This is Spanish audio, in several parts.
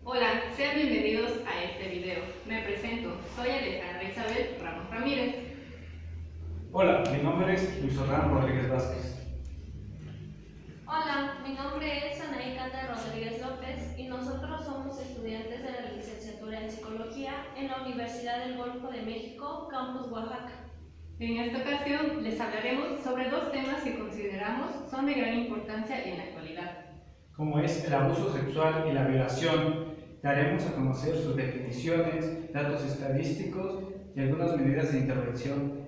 Hola, sean bienvenidos a este video. Me presento, soy Alejandra Isabel Ramos Ramírez. Hola, mi nombre es Luis Orlán Rodríguez Vázquez. Hola, mi nombre es Anaí Canda Rodríguez López y nosotros somos estudiantes de la licenciatura en Psicología en la Universidad del Golfo de México, Campus Oaxaca. En esta ocasión les hablaremos sobre dos temas que consideramos son de gran importancia en la actualidad. Como es el abuso sexual y la violación, daremos a conocer sus definiciones, datos estadísticos y algunas medidas de intervención.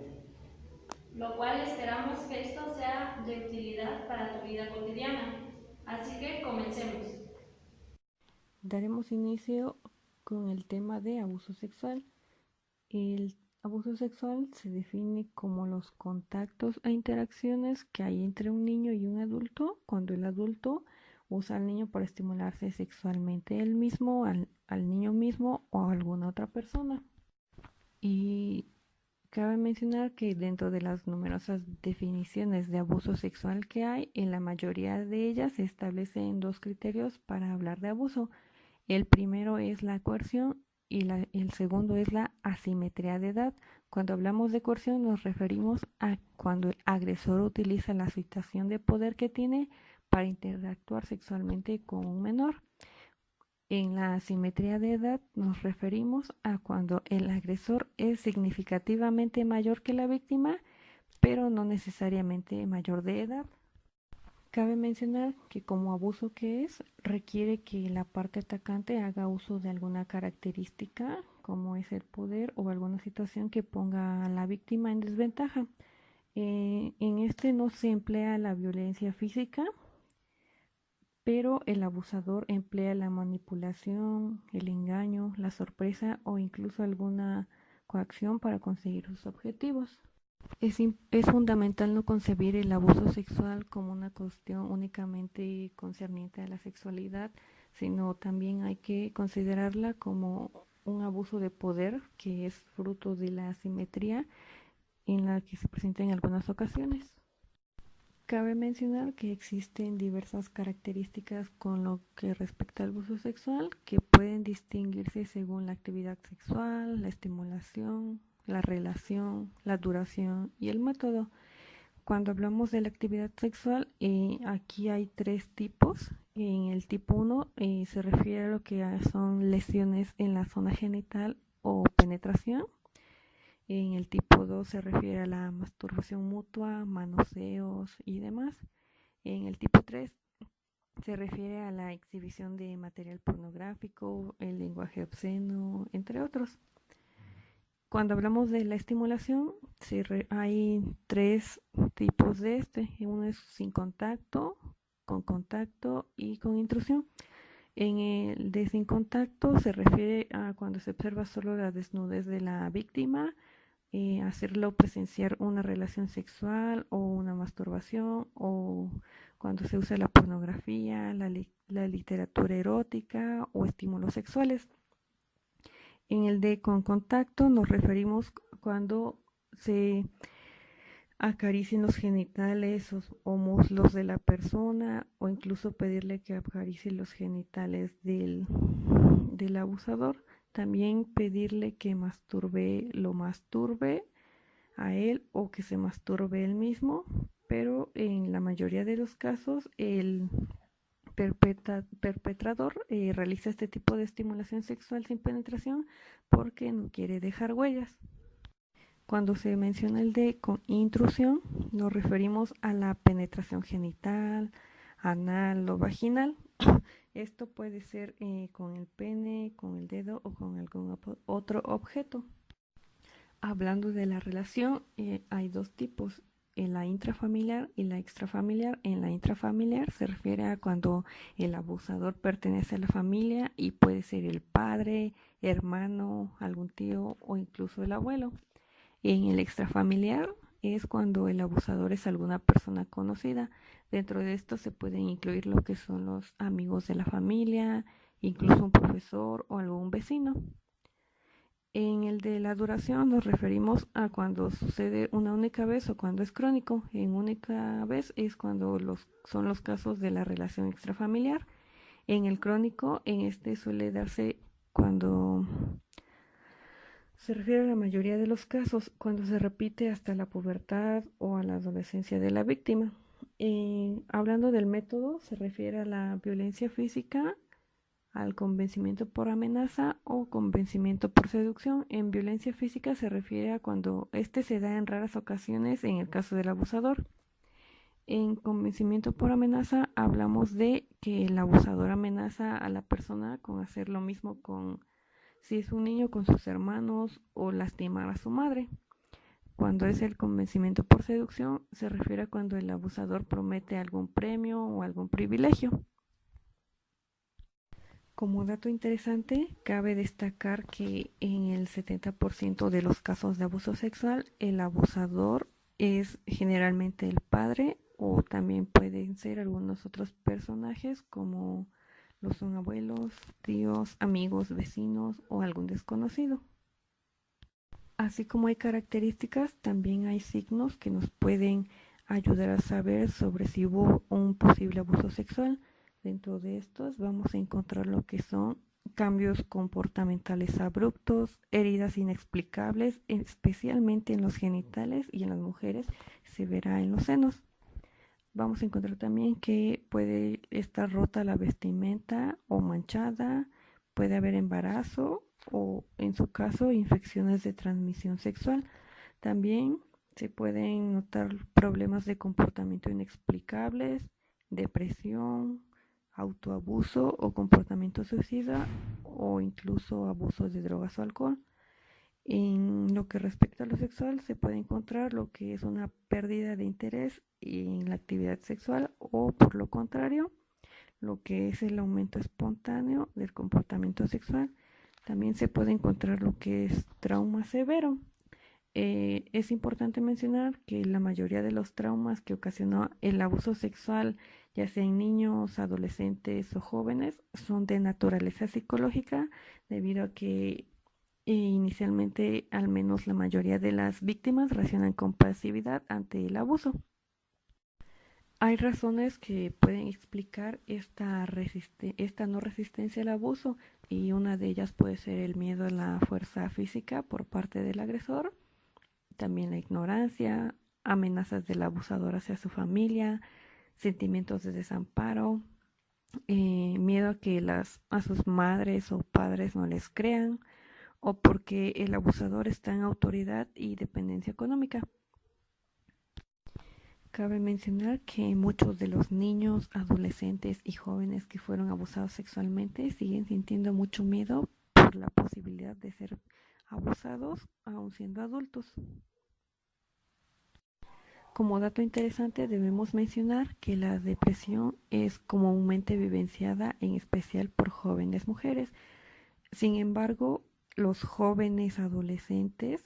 Lo cual esperamos que esto sea de utilidad para tu vida cotidiana. Así que comencemos. Daremos inicio con el tema de abuso sexual. El abuso sexual se define como los contactos e interacciones que hay entre un niño y un adulto cuando el adulto usa al niño para estimularse sexualmente él mismo, al niño mismo o a alguna otra persona. Y cabe mencionar que dentro de las numerosas definiciones de abuso sexual que hay, en la mayoría de ellas se establecen dos criterios para hablar de abuso. El primero es la coerción y el segundo es la asimetría de edad. Cuando hablamos de coerción nos referimos a cuando el agresor utiliza la situación de poder que tiene para interactuar sexualmente con un menor. En la asimetría de edad nos referimos a cuando el agresor es significativamente mayor que la víctima, pero no necesariamente mayor de edad. Cabe mencionar que como abuso que es, requiere que la parte atacante haga uso de alguna característica, como es el poder o alguna situación que ponga a la víctima en desventaja. En este no se emplea la violencia física, pero el abusador emplea la manipulación, el engaño, la sorpresa o incluso alguna coacción para conseguir sus objetivos. Es fundamental no concebir el abuso sexual como una cuestión únicamente concerniente a la sexualidad, sino también hay que considerarla como un abuso de poder que es fruto de la asimetría en la que se presenta en algunas ocasiones. Cabe mencionar que existen diversas características con lo que respecta al abuso sexual que pueden distinguirse según la actividad sexual, la estimulación, la relación, la duración y el método. Cuando hablamos de la actividad sexual, aquí hay tres tipos. En el tipo 1 se refiere a lo que son lesiones en la zona genital o penetración. En el tipo 2 se refiere a la masturbación mutua, manoseos y demás. En el tipo 3 se refiere a la exhibición de material pornográfico, el lenguaje obsceno, entre otros. Cuando hablamos de la estimulación, hay tres tipos de este. Uno es sin contacto, con contacto y con intrusión. En el de sin contacto se refiere a cuando se observa solo la desnudez de la víctima, hacerlo presenciar una relación sexual o una masturbación, o cuando se usa la pornografía, la literatura erótica o estímulos sexuales. En el de con contacto nos referimos cuando se acaricien los genitales o muslos de la persona, o incluso pedirle que acaricie los genitales del abusador. También pedirle que lo masturbe a él o que se masturbe él mismo, pero en la mayoría de los casos el perpetrador realiza este tipo de estimulación sexual sin penetración porque no quiere dejar huellas. Cuando se menciona el de con intrusión, nos referimos a la penetración genital, anal o vaginal. Esto puede ser con el pene, con el dedo o con algún otro objeto. Hablando de la relación, hay dos tipos, la intrafamiliar y la extrafamiliar. En la intrafamiliar se refiere a cuando el abusador pertenece a la familia y puede ser el padre, hermano, algún tío o incluso el abuelo. En el extrafamiliar es cuando el abusador es alguna persona conocida. Dentro de esto se pueden incluir lo que son los amigos de la familia, incluso un profesor o algún vecino. En el de la duración nos referimos a cuando sucede una única vez o cuando es crónico. En única vez es cuando son los casos de la relación extrafamiliar. En el crónico, en este suele darse cuando se refiere a la mayoría de los casos, cuando se repite hasta la pubertad o a la adolescencia de la víctima. Hablando del método, se refiere a la violencia física, al convencimiento por amenaza o convencimiento por seducción. En violencia física se refiere a cuando este se da en raras ocasiones en el caso del abusador. En convencimiento por amenaza hablamos de que el abusador amenaza a la persona con hacer lo mismo con, si es un niño, con sus hermanos o lastimar a su madre. Cuando es el convencimiento por seducción, se refiere a cuando el abusador promete algún premio o algún privilegio. Como dato interesante, cabe destacar que en el 70% de los casos de abuso sexual, el abusador es generalmente el padre o también pueden ser algunos otros personajes como lo son abuelos, tíos, amigos, vecinos o algún desconocido. Así como hay características, también hay signos que nos pueden ayudar a saber sobre si hubo un posible abuso sexual. Dentro de estos vamos a encontrar lo que son cambios comportamentales abruptos, heridas inexplicables, especialmente en los genitales y en las mujeres se verá en los senos. Vamos a encontrar también que puede estar rota la vestimenta o manchada, puede haber embarazo o, en su caso, infecciones de transmisión sexual. También se pueden notar problemas de comportamiento inexplicables, depresión, autoabuso o comportamiento suicida o incluso abuso de drogas o alcohol. En lo que respecta a lo sexual, se puede encontrar lo que es una pérdida de interés en la actividad sexual o, por lo contrario, lo que es el aumento espontáneo del comportamiento sexual. También se puede encontrar lo que es trauma severo. Es importante mencionar que la mayoría de los traumas que ocasionó el abuso sexual, ya sea en niños, adolescentes o jóvenes, son de naturaleza psicológica, debido a que inicialmente al menos la mayoría de las víctimas reaccionan con pasividad ante el abuso. Hay razones que pueden explicar esta no resistencia al abuso, y una de ellas puede ser el miedo a la fuerza física por parte del agresor, también la ignorancia, amenazas del abusador hacia su familia, sentimientos de desamparo, miedo a que a sus madres o padres no les crean, o porque el abusador está en autoridad y dependencia económica. Cabe mencionar que muchos de los niños, adolescentes y jóvenes que fueron abusados sexualmente siguen sintiendo mucho miedo por la posibilidad de ser abusados aún siendo adultos. Como dato interesante, debemos mencionar que la depresión es comúnmente vivenciada en especial por jóvenes mujeres. Sin embargo, los jóvenes adolescentes,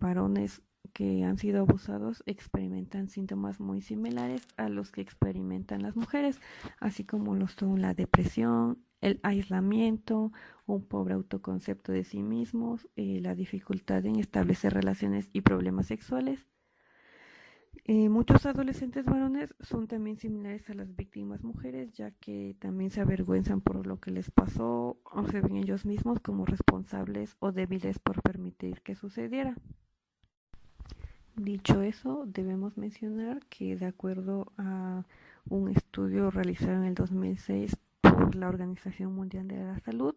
varones que han sido abusados, experimentan síntomas muy similares a los que experimentan las mujeres, así como lo son la depresión, el aislamiento, un pobre autoconcepto de sí mismos, la dificultad en establecer relaciones y problemas sexuales. Muchos adolescentes varones son también similares a las víctimas mujeres, ya que también se avergüenzan por lo que les pasó o se ven ellos mismos como responsables o débiles por permitir que sucediera. Dicho eso, debemos mencionar que de acuerdo a un estudio realizado en el 2006 por la Organización Mundial de la Salud,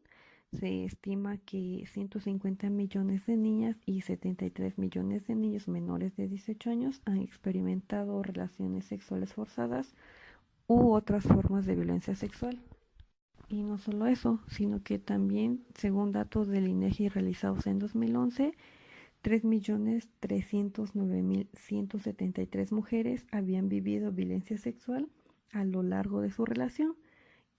se estima que 150 millones de niñas y 73 millones de niños menores de 18 años han experimentado relaciones sexuales forzadas u otras formas de violencia sexual. Y no solo eso, sino que también, según datos del INEGI realizados en 2011, 3.309.173 mujeres habían vivido violencia sexual a lo largo de su relación,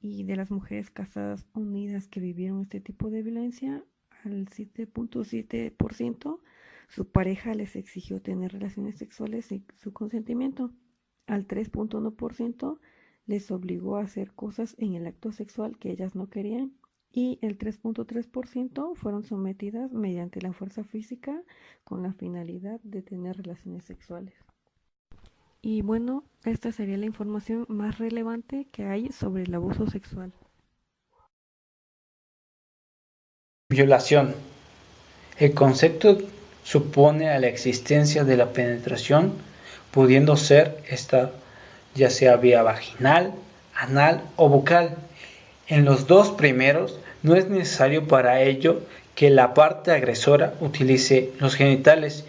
y de las mujeres casadas unidas que vivieron este tipo de violencia, al 7.7% su pareja les exigió tener relaciones sexuales sin su consentimiento. Al 3.1% les obligó a hacer cosas en el acto sexual que ellas no querían, y el 3.3% fueron sometidas mediante la fuerza física con la finalidad de tener relaciones sexuales. Y bueno, esta sería la información más relevante que hay sobre el abuso sexual. Violación. El concepto supone a la existencia de la penetración, pudiendo ser esta ya sea vía vaginal, anal o bucal. En los dos primeros no es necesario para ello que la parte agresora utilice los genitales,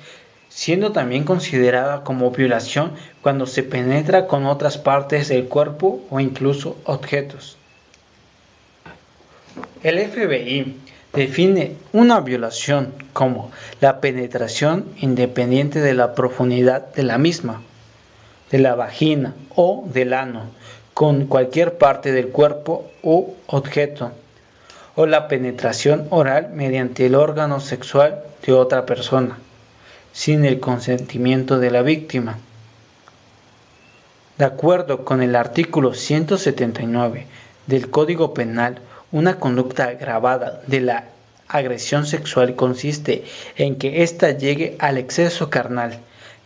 siendo también considerada como violación cuando se penetra con otras partes del cuerpo o incluso objetos. El FBI define una violación como la penetración independiente de la profundidad de la misma, de la vagina o del ano, con cualquier parte del cuerpo u objeto, o la penetración oral mediante el órgano sexual de otra persona, sin el consentimiento de la víctima. De acuerdo con el artículo 179 del Código Penal, una conducta agravada de la agresión sexual consiste en que ésta llegue al exceso carnal,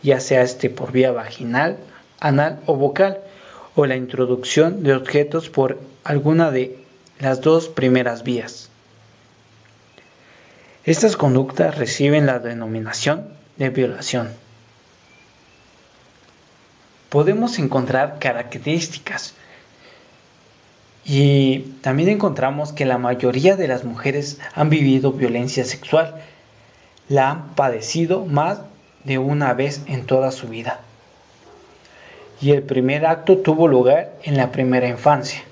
ya sea por vía vaginal, anal o bucal, o la introducción de objetos por alguna de las dos primeras vías. Estas conductas reciben la denominación de violación. Podemos encontrar características y también encontramos que la mayoría de las mujeres han vivido violencia sexual, la han padecido más de una vez en toda su vida. Y el primer acto tuvo lugar en la primera infancia.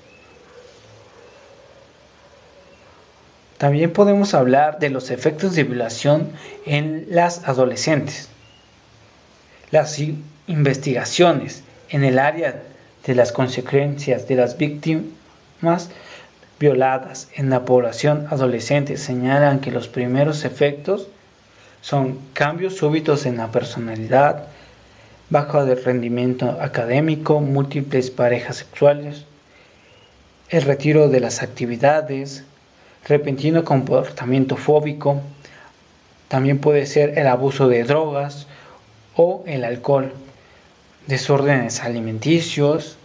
También podemos hablar de los efectos de violación en las adolescentes. Las investigaciones en el área de las consecuencias de las víctimas violadas en la población adolescente señalan que los primeros efectos son cambios súbitos en la personalidad, bajo de rendimiento académico, múltiples parejas sexuales, el retiro de las actividades, repentino comportamiento fóbico, también puede ser el abuso de drogas o el alcohol, desórdenes alimenticios,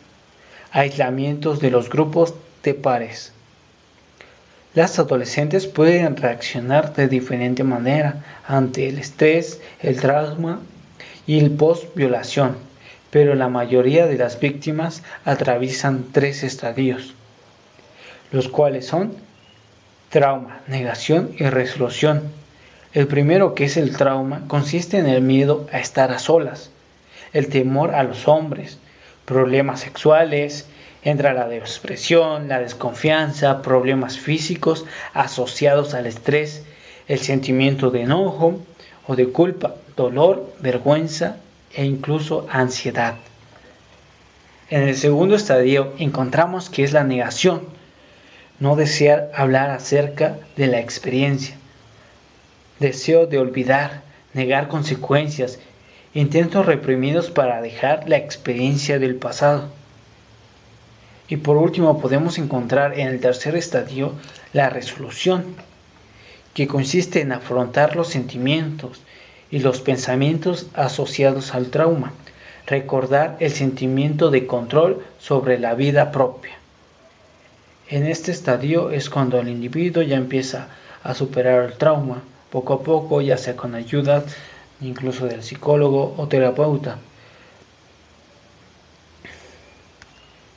aislamientos de los grupos de pares. Las adolescentes pueden reaccionar de diferente manera ante el estrés, el trauma y el post-violación, pero la mayoría de las víctimas atraviesan 3 estadios, los cuales son trauma, negación y resolución. El primero, que es el trauma, consiste en el miedo a estar a solas, el temor a los hombres, problemas sexuales, entra la depresión, la desconfianza, problemas físicos asociados al estrés, el sentimiento de enojo o de culpa, dolor, vergüenza e incluso ansiedad. En el segundo estadio encontramos que es la negación, no desear hablar acerca de la experiencia, deseo de olvidar, negar consecuencias, intentos reprimidos para dejar la experiencia del pasado. Y por último podemos encontrar en el tercer estadio la resolución, que consiste en afrontar los sentimientos y los pensamientos asociados al trauma, recordar el sentimiento de control sobre la vida propia. En este estadio es cuando el individuo ya empieza a superar el trauma, poco a poco, ya sea con ayuda incluso del psicólogo o terapeuta.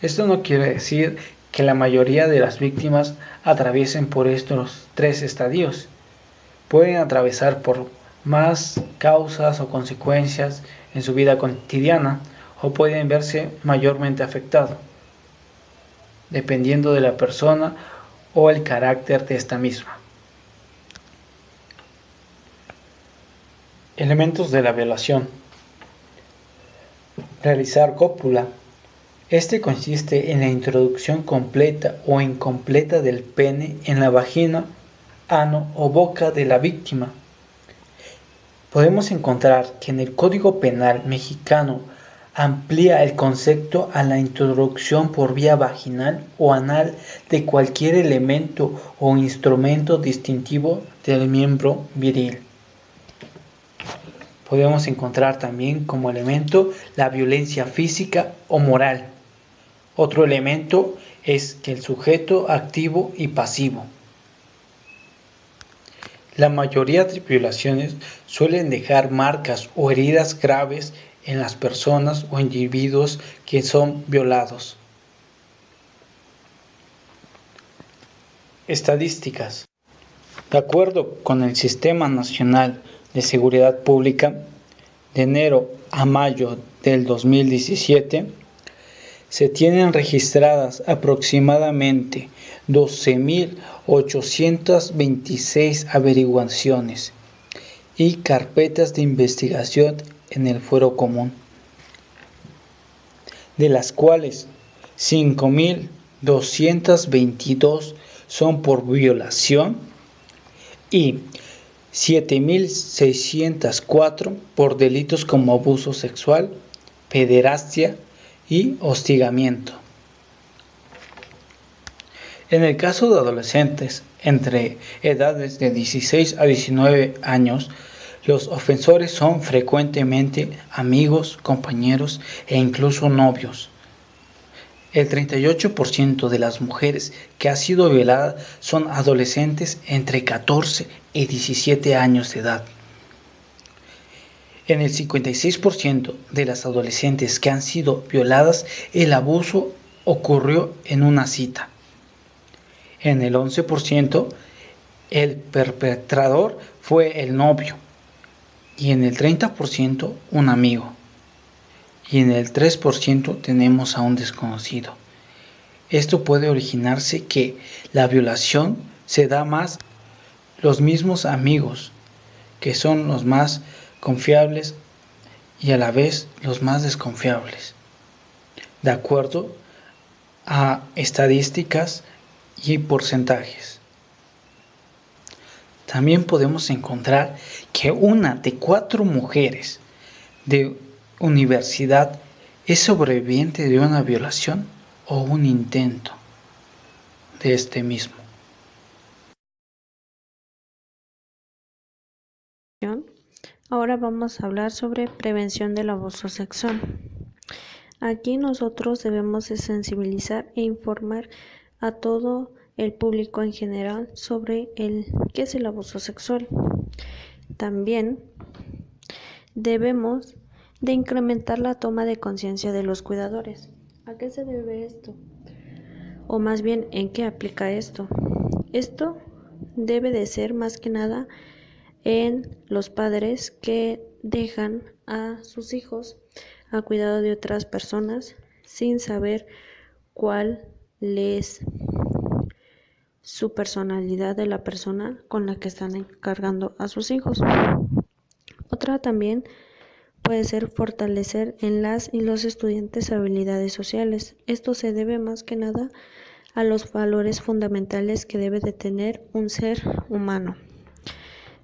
Esto no quiere decir que la mayoría de las víctimas atraviesen por estos 3 estadios. Pueden atravesar por más causas o consecuencias en su vida cotidiana o pueden verse mayormente afectados, dependiendo de la persona o el carácter de esta misma. Elementos de la violación. Realizar cópula. Este consiste en la introducción completa o incompleta del pene en la vagina, ano o boca de la víctima. Podemos encontrar que en el Código Penal mexicano amplía el concepto a la introducción por vía vaginal o anal de cualquier elemento o instrumento distintivo del miembro viril. Podemos encontrar también como elemento la violencia física o moral. Otro elemento es el sujeto activo y pasivo. La mayoría de violaciones suelen dejar marcas o heridas graves en las personas o individuos que son violados. Estadísticas. De acuerdo con el Sistema Nacional de Seguridad Pública, de enero a mayo del 2017, se tienen registradas aproximadamente 12.826 averiguaciones y carpetas de investigación en el fuero común, de las cuales 5.222 son por violación y 7.604 por delitos como abuso sexual, pederastia y hostigamiento. En el caso de adolescentes entre edades de 16 a 19 años, los ofensores son frecuentemente amigos, compañeros e incluso novios. El 38% de las mujeres que han sido violadas son adolescentes entre 14 y 17 años de edad. En el 56% de las adolescentes que han sido violadas, el abuso ocurrió en una cita. En el 11%, el perpetrador fue el novio. Y en el 30%, un amigo. Y en el 3% tenemos a un desconocido. Esto puede originarse que la violación se da más los mismos amigos, que son los más confiables y a la vez los más desconfiables, de acuerdo a estadísticas y porcentajes. También podemos encontrar que 1 de 4 mujeres de universidad es sobreviviente de una violación o un intento de este mismo. Ahora vamos a hablar sobre prevención del abuso sexual. Aquí nosotros debemos de sensibilizar e informar a todo el público en general sobre qué es el abuso sexual. También debemos de incrementar la toma de conciencia de los cuidadores. ¿A qué se debe esto? O más bien, ¿en qué aplica esto? Esto debe de ser más que nada en los padres que dejan a sus hijos a cuidado de otras personas sin saber cuál es su personalidad de la persona con la que están encargando a sus hijos. Otra también puede ser fortalecer en las y los estudiantes habilidades sociales. Esto se debe más que nada a los valores fundamentales que debe de tener un ser humano.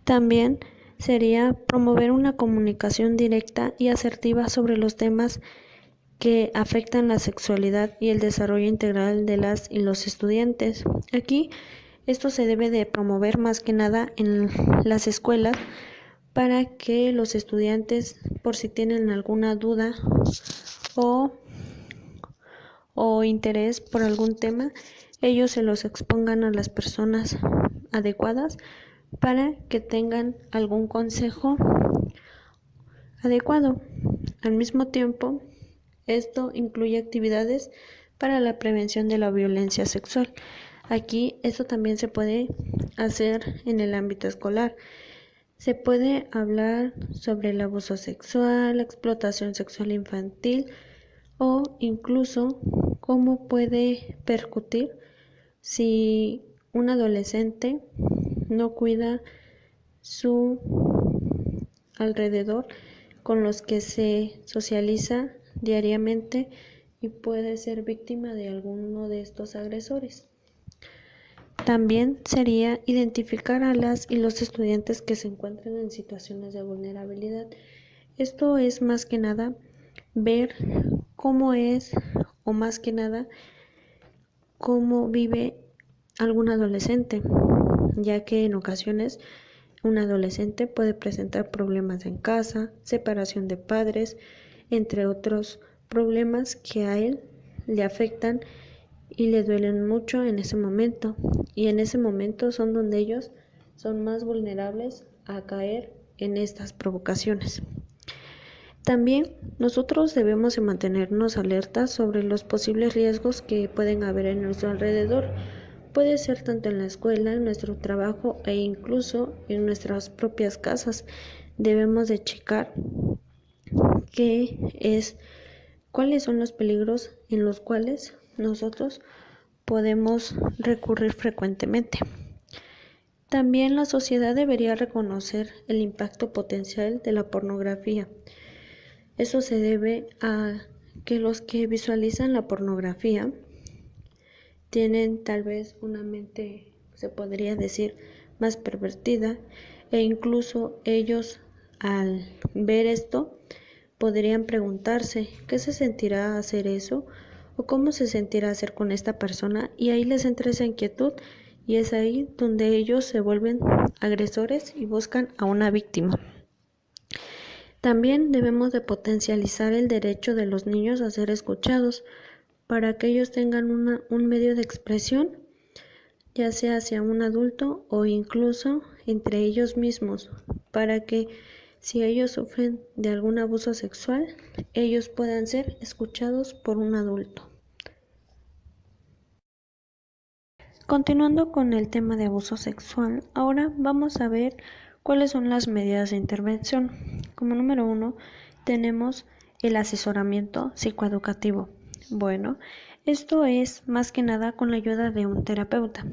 También sería promover una comunicación directa y asertiva sobre los temas que afectan la sexualidad y el desarrollo integral de las y los estudiantes. Aquí esto se debe de promover más que nada en las escuelas para que los estudiantes, por si tienen alguna duda o interés por algún tema, ellos se los expongan a las personas adecuadas para que tengan algún consejo adecuado. Al mismo tiempo, esto incluye actividades para la prevención de la violencia sexual. Aquí esto también se puede hacer en el ámbito escolar. Se puede hablar sobre el abuso sexual, la explotación sexual infantil o incluso cómo puede percutir si un adolescente no cuida su alrededor con los que se socializa diariamente y puede ser víctima de alguno de estos agresores. También sería identificar a las y los estudiantes que se encuentran en situaciones de vulnerabilidad. Esto es más que nada ver cómo es o más que nada cómo vive algún adolescente, ya que en ocasiones Un adolescente puede presentar problemas en casa, separación de padres, entre otros problemas que a él le afectan y le duelen mucho en ese momento. Y en ese momento son donde ellos son más vulnerables a caer en estas provocaciones. También nosotros debemos de mantenernos alertas sobre los posibles riesgos que pueden haber en nuestro alrededor. Puede ser tanto en la escuela, en nuestro trabajo e incluso en nuestras propias casas. Debemos de checar cuáles son los peligros en los cuales nosotros podemos recurrir frecuentemente. También la sociedad debería reconocer el impacto potencial de la pornografía. Eso se debe a que los que visualizan la pornografía tienen tal vez una mente, se podría decir, más pervertida, e incluso ellos al ver esto podrían preguntarse qué se sentirá hacer eso o cómo se sentirá hacer con esta persona, y ahí les entra esa inquietud y es ahí donde ellos se vuelven agresores y buscan a una víctima. También debemos de potencializar el derecho de los niños a ser escuchados para que ellos tengan un medio de expresión, ya sea hacia un adulto o incluso entre ellos mismos, para que si ellos sufren de algún abuso sexual, ellos puedan ser escuchados por un adulto. Continuando con el tema de abuso sexual, ahora vamos a ver cuáles son las medidas de intervención. Como número 1, tenemos el asesoramiento psicoeducativo. Bueno, esto es más que nada con la ayuda de un terapeuta.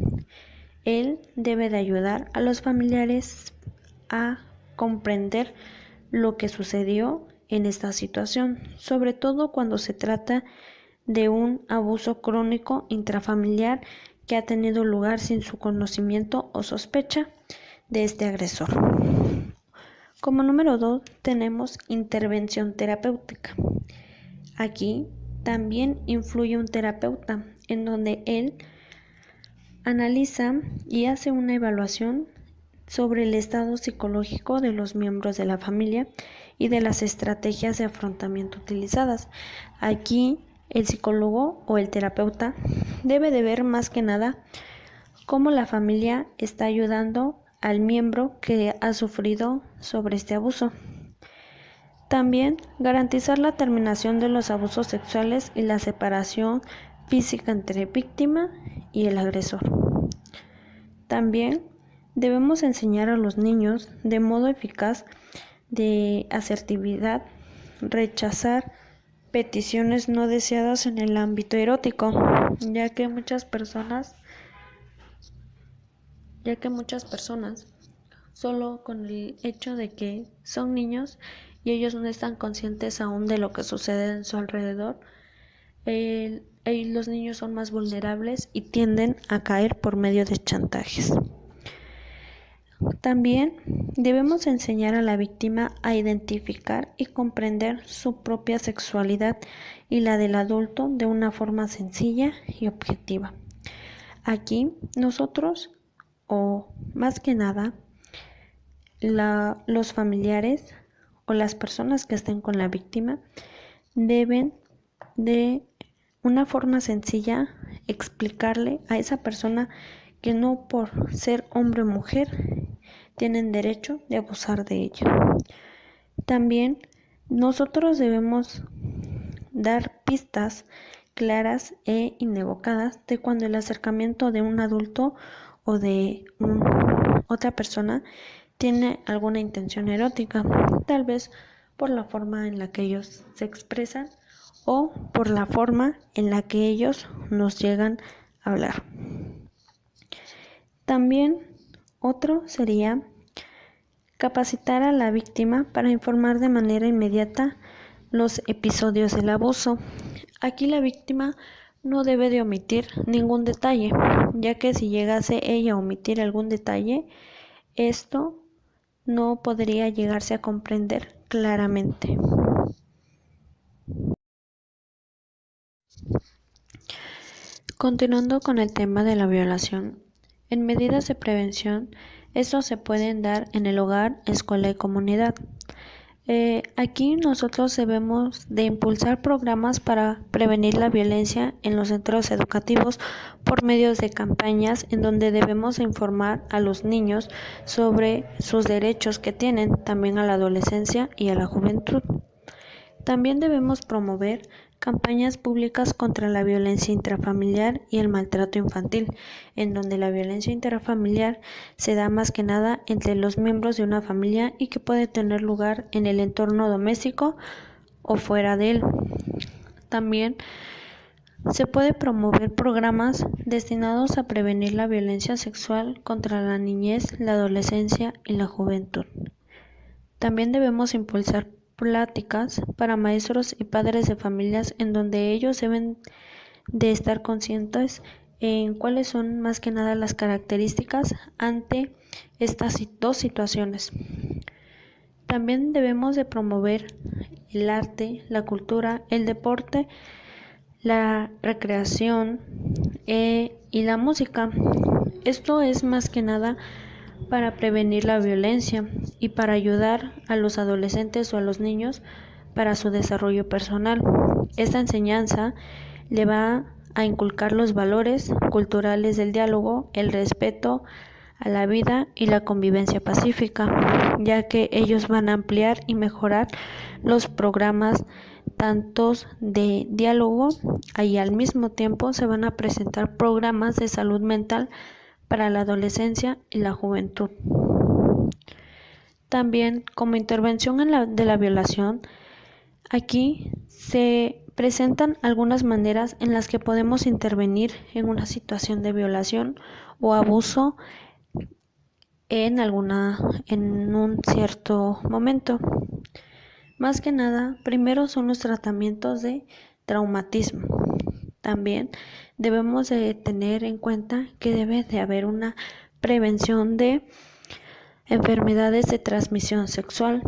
Él debe de ayudar a los familiares a comprender lo que sucedió en esta situación, sobre todo cuando se trata de un abuso crónico intrafamiliar que ha tenido lugar sin su conocimiento o sospecha de este agresor. Como número 2, tenemos intervención terapéutica. Aquí también influye un terapeuta, en donde él analiza y hace una evaluación sobre el estado psicológico de los miembros de la familia y de las estrategias de afrontamiento utilizadas. Aquí el psicólogo o el terapeuta debe de ver más que nada cómo la familia está ayudando al miembro que ha sufrido sobre este abuso. También garantizar la terminación de los abusos sexuales y la separación física entre víctima y el agresor. También debemos enseñar a los niños de modo eficaz de asertividad, rechazar peticiones no deseadas en el ámbito erótico, ya que muchas personas solo con el hecho de que son niños y ellos no están conscientes aún de lo que sucede en su alrededor, los niños son más vulnerables y tienden a caer por medio de chantajes. También debemos enseñar a la víctima a identificar y comprender su propia sexualidad y la del adulto de una forma sencilla y objetiva. Aquí nosotros, o más que nada, los familiares o las personas que estén con la víctima deben de una forma sencilla explicarle a esa persona que no por ser hombre o mujer tienen derecho de abusar de ella. También nosotros debemos dar pistas claras e inequívocas de cuando el acercamiento de un adulto o de otra persona tiene alguna intención erótica, tal vez por la forma en la que ellos se expresan o por la forma en la que ellos nos llegan a hablar. También otro sería capacitar a la víctima para informar de manera inmediata los episodios del abuso. Aquí la víctima no debe de omitir ningún detalle, ya que si llegase ella a omitir algún detalle, esto no podría llegarse a comprender claramente. Continuando con el tema de la violación, en medidas de prevención Estos se pueden dar en el hogar, escuela y comunidad. Aquí nosotros debemos de impulsar programas para prevenir la violencia en los centros educativos por medio de campañas en donde debemos informar a los niños sobre sus derechos que tienen, también a la adolescencia y a la juventud. También debemos promover campañas públicas contra la violencia intrafamiliar y el maltrato infantil, en donde la violencia intrafamiliar se da más que nada entre los miembros de una familia y que puede tener lugar en el entorno doméstico o fuera de él. También se puede promover programas destinados a prevenir la violencia sexual contra la niñez, la adolescencia y la juventud. También debemos impulsar pláticas para maestros y padres de familias en donde ellos deben de estar conscientes en cuáles son más que nada las características ante estas dos situaciones. También debemos de promover el arte, la cultura, el deporte, la recreación y la música. Esto es más que nada para prevenir la violencia y para ayudar a los adolescentes o a los niños para su desarrollo personal. Esta enseñanza le va a inculcar los valores culturales del diálogo, el respeto a la vida y la convivencia pacífica, ya que ellos van a ampliar y mejorar los programas tantos de diálogo y al mismo tiempo se van a presentar programas de salud mental para la adolescencia y la juventud. También, como intervención de la violación, aquí se presentan algunas maneras en las que podemos intervenir en una situación de violación o abuso en un cierto momento. Más que nada, primero son los tratamientos de traumatismo. También debemos de tener en cuenta que debe de haber una prevención de enfermedades de transmisión sexual,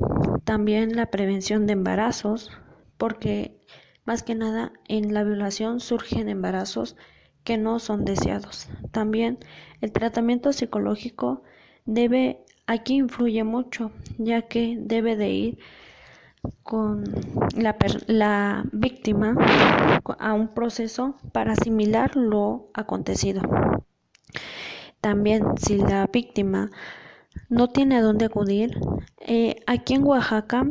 también la prevención de embarazos, porque más que nada en la violación surgen embarazos que no son deseados. También el tratamiento psicológico aquí influye mucho, ya que debe de ir con la víctima a un proceso para asimilar lo acontecido. También si la víctima no tiene a dónde acudir, aquí en Oaxaca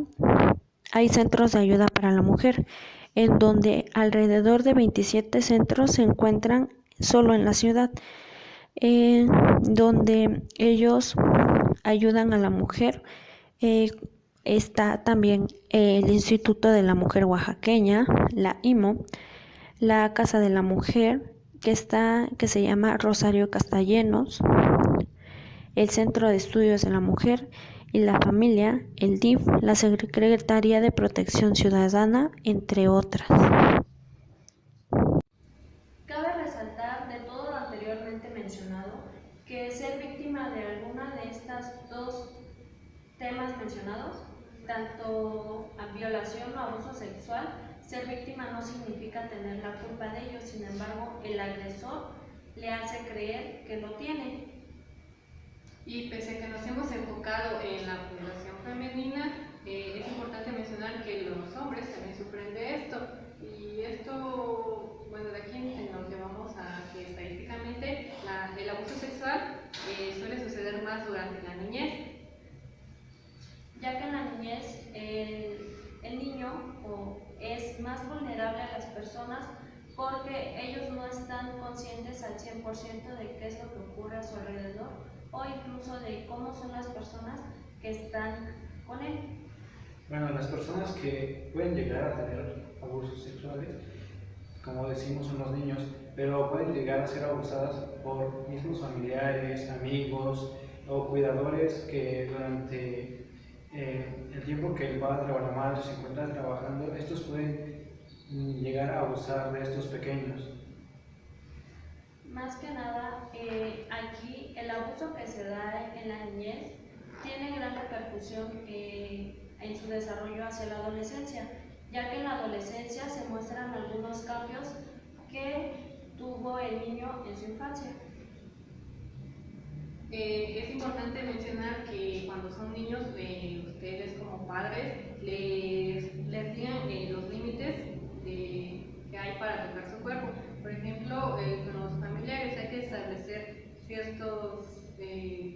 hay centros de ayuda para la mujer, en donde alrededor de 27 centros se encuentran solo en la ciudad, donde ellos ayudan a la mujer. Está también el Instituto de la Mujer Oaxaqueña, la IMO, la Casa de la Mujer, que se llama Rosario Castellanos, el Centro de Estudios de la Mujer y la Familia, el DIF, la Secretaría de Protección Ciudadana, entre otras. Cabe resaltar de todo lo anteriormente mencionado que ser víctima de alguna de estas dos temas mencionados, tanto a violación o abuso sexual, ser víctima no significa tener la culpa de ello, sin embargo, el agresor le hace creer que lo tiene. Y pese a que nos hemos enfocado en la población femenina, es importante mencionar que los hombres también sufren de esto. Y esto, bueno, de aquí nos llevamos a que estadísticamente el abuso sexual suele suceder más durante la niñez. Ya que en la niñez el niño es más vulnerable a las personas porque ellos no están conscientes al 100% de qué es lo que ocurre a su alrededor o incluso de cómo son las personas que están con él. Bueno, las personas que pueden llegar a tener abusos sexuales, como decimos, son los niños, pero pueden llegar a ser abusadas por mismos familiares, amigos o cuidadores que durante el tiempo que el padre o la madre se encuentran trabajando, estos pueden llegar a abusar de estos pequeños. Más que nada, aquí el abuso que se da en la niñez tiene gran repercusión en su desarrollo hacia la adolescencia, ya que en la adolescencia se muestran algunos cambios que tuvo el niño en su infancia. Es importante mencionar que cuando son niños, ustedes como padres les digan los límites que hay para tocar su cuerpo. Por ejemplo, con los familiares hay que establecer ciertos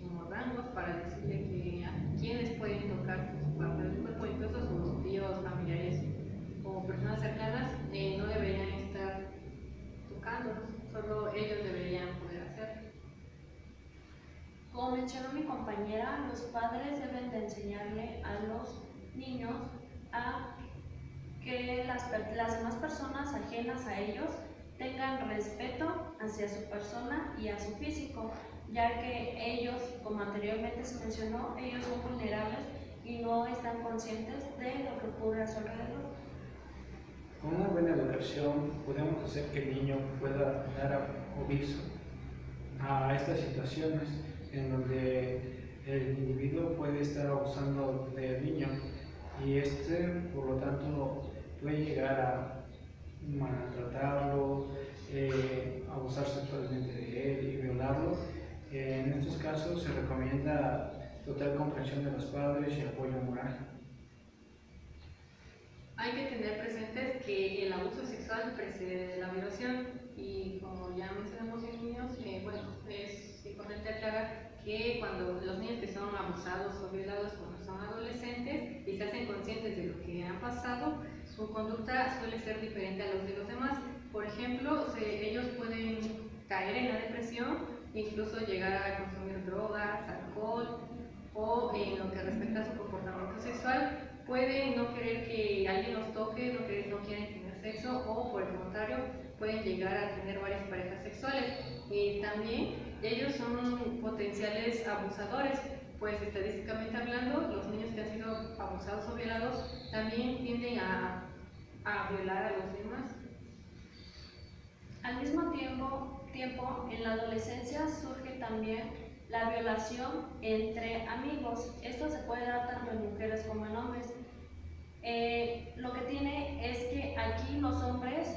como rangos para decirle que a quienes pueden tocar sus partes del cuerpo, incluso sus tíos, familiares o personas cercanas, no deberían estar tocándolos, solo ellos deberían poder hacerlo. Como mencionó mi compañera, los padres deben de enseñarle a los niños a que las demás personas ajenas a ellos tengan respeto hacia su persona y a su físico, ya que ellos, como anteriormente se mencionó, ellos son vulnerables y no están conscientes de lo que ocurre a su alrededor. Con una buena educación podemos hacer que el niño pueda dar aviso a estas situaciones en donde el individuo puede estar abusando del niño y por lo tanto, puede llegar a maltratarlo, abusar sexualmente de él y violarlo. En estos casos se recomienda total comprensión de los padres y apoyo moral. Hay que tener presentes que el abuso sexual precede la violación y como ya mencionamos en niños, es importante aclarar que cuando los niños que son abusados o violados cuando son adolescentes y se hacen conscientes de lo que han pasado, su conducta suele ser diferente a los de los demás. Por ejemplo, ellos pueden caer en la depresión, incluso llegar a consumir drogas, alcohol o en lo que respecta a su comportamiento sexual, pueden no querer que alguien los toque, no quieren tener sexo o por el contrario pueden llegar a tener varias parejas sexuales. También ellos son potenciales abusadores, pues estadísticamente hablando, los niños que han sido abusados o violados también tienden a violar a los demás. Al mismo tiempo, en la adolescencia surge también la violación entre amigos. Esto se puede dar tanto en mujeres como en hombres. Lo que tiene es que aquí los hombres,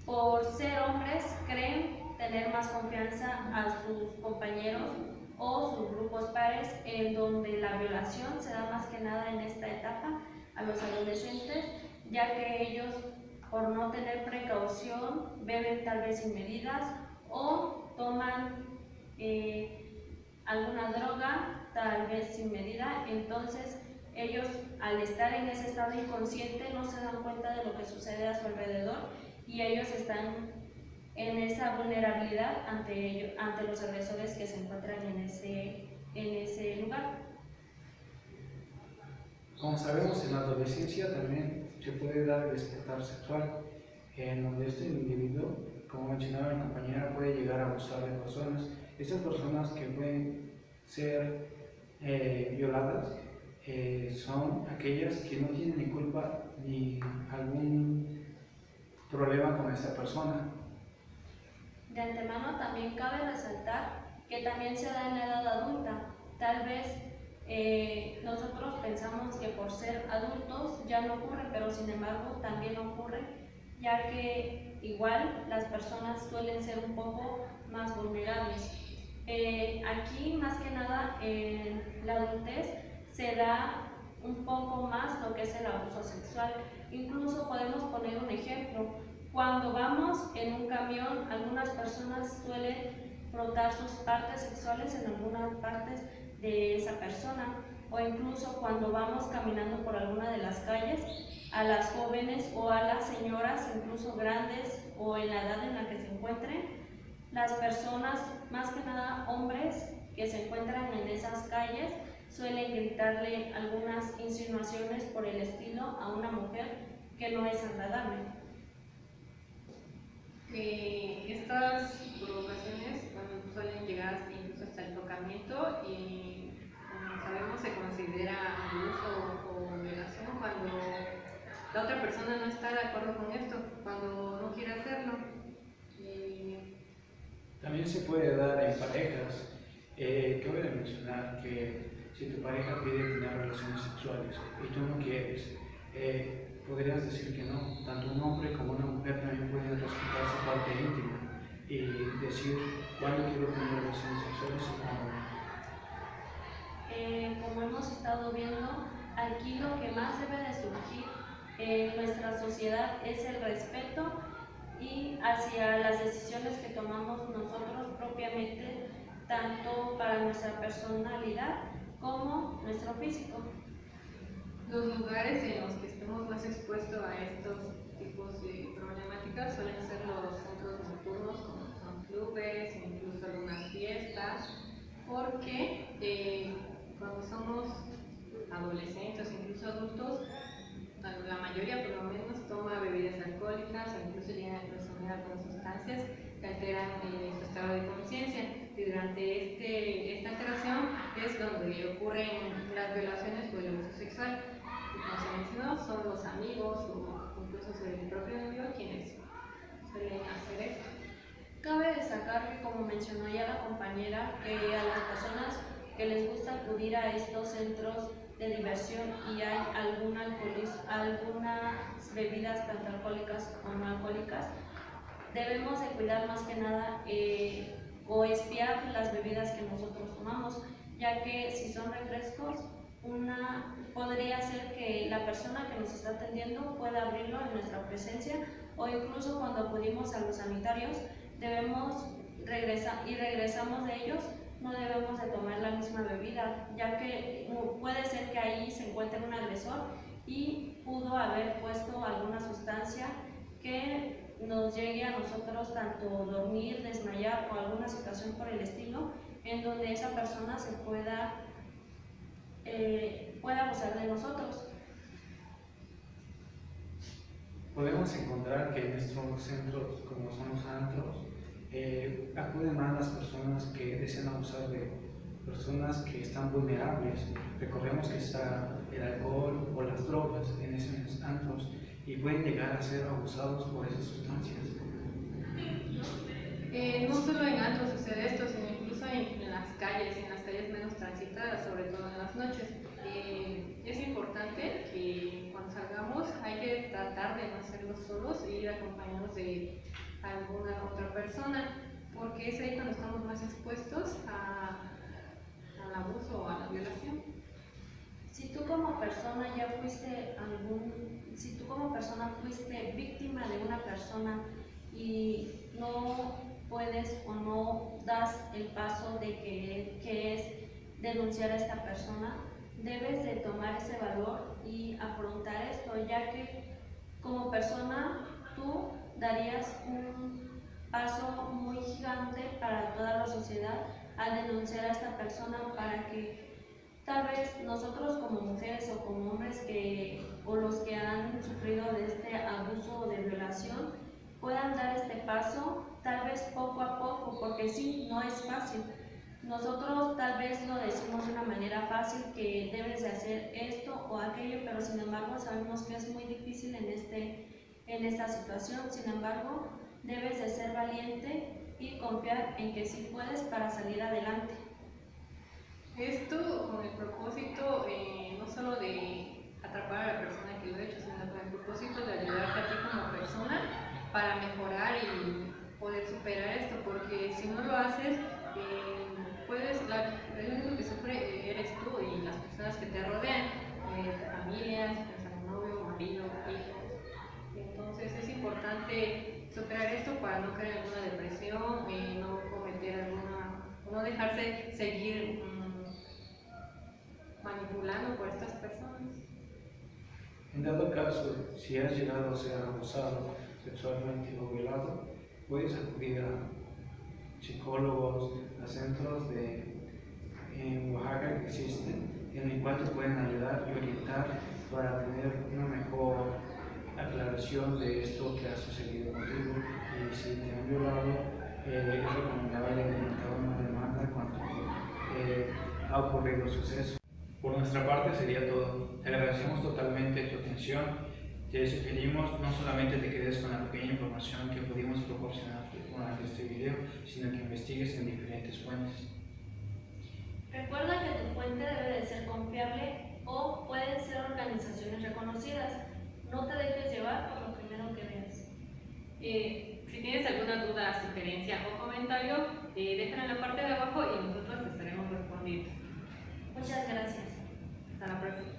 por ser hombres, creen tener más confianza a sus compañeros o sus grupos pares, en donde la violación se da más que nada en esta etapa a los adolescentes, ya que ellos, por no tener precaución, beben tal vez sin medidas o toman alguna droga tal vez sin medida. Entonces ellos, al estar en ese estado inconsciente, no se dan cuenta de lo que sucede a su alrededor y ellos están en esa vulnerabilidad ante los agresores que se encuentran en ese lugar. Como sabemos, en la adolescencia también se puede dar el despertar sexual, en donde este individuo, como mencionaba mi compañera, puede llegar a abusar de personas. Estas personas que pueden ser violadas son aquellas que no tienen ni culpa ni algún problema con esta persona. De antemano también cabe resaltar que también se da en la edad adulta. Tal vez nosotros pensamos que por ser adultos ya no ocurre, pero sin embargo también ocurre, ya que igual las personas suelen ser un poco más vulnerables. Aquí más que nada en la adultez se da un poco más lo que es el abuso sexual. Incluso podemos poner un ejemplo. Cuando vamos en un camión, algunas personas suelen frotar sus partes sexuales en algunas partes de esa persona, o incluso cuando vamos caminando por alguna de las calles, a las jóvenes o a las señoras, incluso grandes o en la edad en la que se encuentren, las personas, más que nada hombres que se encuentran en esas calles, suelen gritarle algunas insinuaciones por el estilo a una mujer que no es agradable. Estas provocaciones suelen llegar incluso hasta el tocamiento y, como sabemos, se considera abuso o violación cuando la otra persona no está de acuerdo con esto, cuando no quiere hacerlo. También se puede dar en parejas. Cabe mencionar que si tu pareja pide tener relaciones sexuales y tú no quieres, podrías decir que no. Tanto un hombre como una mujer también pueden respetar su parte íntima y decir cuándo quiero tener relaciones sexuales y cuándo no. como hemos estado viendo, aquí lo que más debe de surgir en nuestra sociedad es el respeto y hacia las decisiones que tomamos nosotros propiamente, tanto para nuestra personalidad como nuestro físico. Los lugares en los que estemos más expuestos a estos tipos de problemáticas suelen ser los centros nocturnos, como son clubes, incluso algunas fiestas, porque cuando somos adolescentes, incluso adultos, la mayoría por lo menos toma bebidas alcohólicas o incluso llegan a consumir algunas sustancias que alteran su estado de conciencia, y durante esta alteración es donde ocurren las violaciones o el abuso sexual. Y como se mencionó, son los amigos o incluso el propio novio quienes suelen hacer esto. Cabe destacar que, como mencionó ya la compañera, que a las personas que les gusta acudir a estos centros de diversión y hay algunas bebidas tanto alcohólicas como no alcohólicas, debemos de cuidar más que nada o espiar las bebidas que nosotros tomamos, ya que si son refrescos, podría ser que la persona que nos está atendiendo pueda abrirlo en nuestra presencia, o incluso cuando acudimos a los sanitarios regresamos de ellos, no debemos de tomar la misma bebida, ya que puede ser que ahí se encuentre un agresor y pudo haber puesto alguna sustancia que nos llegue a nosotros tanto dormir, desmayar o alguna situación por el estilo, en donde esa persona se pueda abusar de nosotros. Podemos encontrar que en nuestros centros, como son los antros, acuden más las personas que desean abusar de personas que están vulnerables. Recordemos que está el alcohol o las drogas en esos antros y pueden llegar a ser abusados por esas sustancias. No solo en antros sucede esto, sino incluso en las calles menos transitadas, sobre todo en las noches. Es importante que cuando salgamos hay que tratar de no hacerlo solos e ir acompañados de alguna otra persona, porque es ahí cuando estamos más expuestos al abuso o a la violación. Si tú como persona fuiste víctima de una persona y no puedes o no das el paso de que es denunciar a esta persona, debes de tomar ese valor y afrontar esto, ya que como persona tú darías un paso muy gigante para toda la sociedad al denunciar a esta persona, para que tal vez nosotros como mujeres o como hombres o los que han sufrido de este abuso o de violación puedan dar este paso, tal vez poco a poco, porque sí, no es fácil. Nosotros tal vez lo decimos de una manera fácil, que debes de hacer esto o aquello, pero sin embargo sabemos que es muy difícil en esta situación. Sin embargo, debes de ser valiente y confiar en que sí puedes para salir adelante. Esto con el propósito no solo de atrapar a la persona que lo ha hecho, sino con el propósito de ayudarte a ti como persona para mejorar y poder superar esto, porque si no lo haces, el único que sufre eres tú y las personas que te rodean, familias, novio, marido, hijos. Entonces es importante superar esto para no caer en alguna depresión, no dejarse seguir manipulando por estas personas. En dado caso, si has llegado a ser abusado sexualmente o violado, puedes acudir a psicólogos, a centros en Oaxaca que existen, en el cual te pueden ayudar y orientar para tener una mejor aclaración de esto que ha sucedido contigo, y si te han violado, es recomendable levantar una demanda cuando ha ocurrido el suceso. Por nuestra parte sería todo. Te agradecemos totalmente tu atención. Te sugerimos no solamente te quedes con la pequeña información que pudimos proporcionarte durante este video, sino que investigues en diferentes fuentes. Recuerda que tu fuente debe de ser confiable o pueden ser organizaciones reconocidas. No te dejes llevar por lo primero que veas. Si tienes alguna duda, sugerencia o comentario, déjala en la parte de abajo y nosotros te estaremos respondiendo. Muchas gracias. Hasta la próxima.